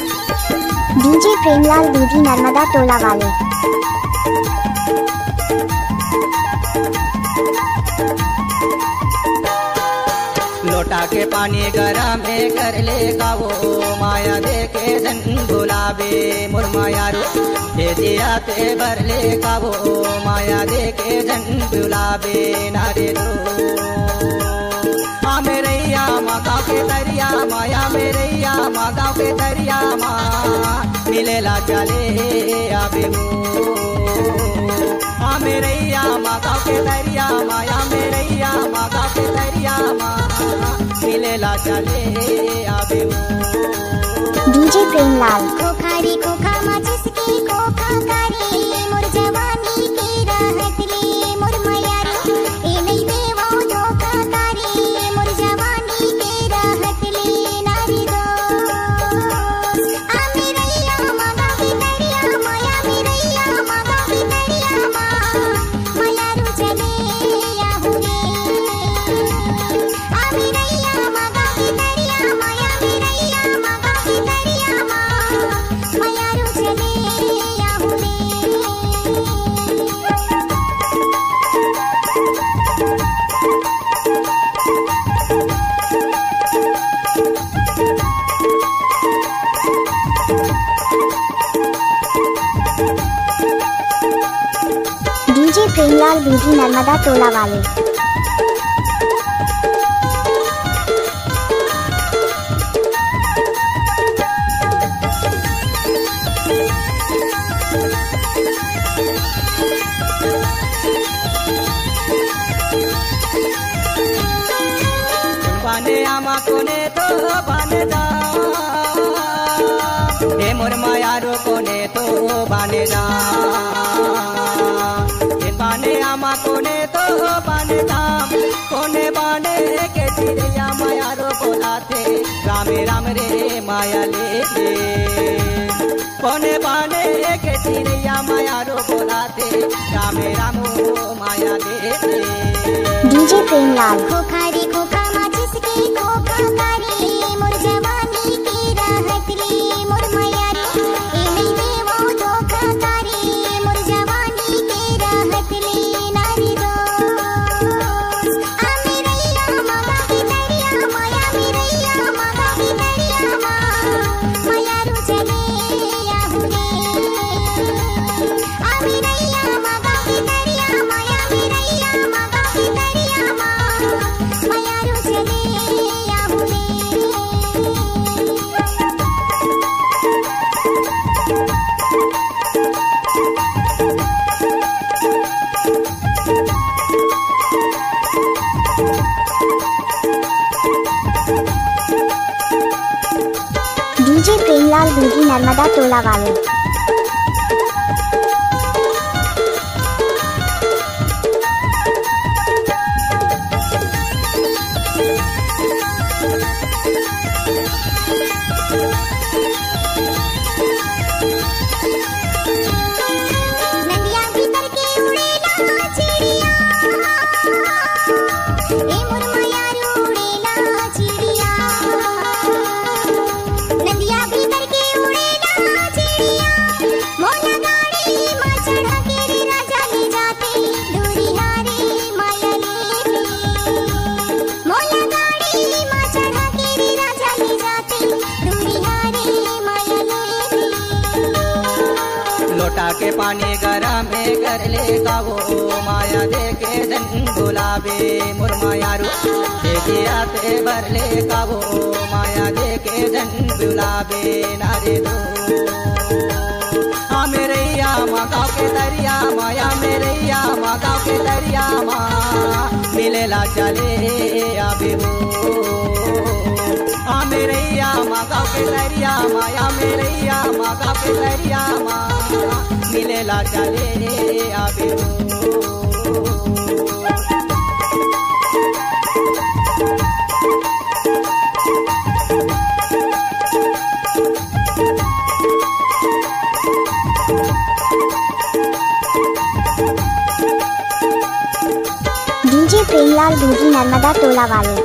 DJ Premlal दूधी नर्मदा टोला वाले। लोटा के पानी गरम कर ले वो माया देखे जन गुलाबे मोर माया रो दे दिया ते भर ले वो माया देखे जन गुलाबे नारे रो हाँ मेरैया माँ गाँव के दरिया माया मेरैया माँ गाँव के दरिया माँ मिलेला चले आबे वो हाँ मेरैया माँ गाँव के दरिया माया मेरैया माँ गाँव के दरिया माँ मिलेला चले आबे वो। डीजे प्रेमलाल खोखारी खोखा माचिस की खोखा कारी मोर जवानी की राहत ले मोर माया रो ए नहीं देवो धोखा कारी मोर जवानी की राहत ले नारी दो आ मेरैया माँ गाँव की दरिया माया मेरैया माँ गाँव की दरिया माँ माया रो चले आहू रे आ मेरैया माँ गाँव की दरिया माया मेरैया माँ गाँव की दरिया माँ माया रो चले आहू रे। डीजे प्रेमलाल दूधी नर्मदा टोला वाले। बाने आमा कोने तो बाने जा हे मोर माया रो कोने तो बाने जा हे बाने आमा कोने तो बाने जा कोने बाने के चिड़िया माया रो बोलाते रामे राम रे माया ले ले कोने बाने के चिड़िया माया रो बोलाते रामे राम माया ले ले। डीजे प्रेमलाल खोखारी खोखा माचिस की खोखा कारी मोर जवानी की राहत ले मोर माया रो ए नहीं देवो धोखा कारी मोर जवानी की राहत ले नारी दो आ मेरैया माँ गाँव की दरिया माया मेरैया माँ गाँव की दरिया माँ माया रो चले आहू रे आ मेरैया माँ गाँव की दरिया माया मेरैया माँ गाँव की दरिया माँ माया रो चले आहू रे। डीजे प्रेमलाल दूधी नर्मदा टोला वाले। नदिया भीतर के उड़ेला चिड़िया ए मोर माया रो उड़ेला चिड़िया नदिया भीतर के उड़ेला चिड़िया मोला गाड़ी माँ चढ़ा के रे राजा ले जाते दूरी हारे माया लेते मोला गाड़ी माँ चढ़ा के रे राजा ले जाते दूरी हारे माया लेते। लोटा के पानी गरम कर ले वो माया देखे जन गुलाबे मोर माया रो दे दिया ते भर ले वो माया देखे जन गुलाबे नारे दो हाँ मेरैया माँ गाँव के दरिया माया मेरैया माँ गाँव के दरिया माँ मिलेला चले आबे वो हाँ मेरैया माँ गाँव के दरिया माया मेरैया माँ गाँव के दरिया माँ मिलेला चले आबे वो। डीजे प्रेमलाल दूजी नर्मदा टोला वाले।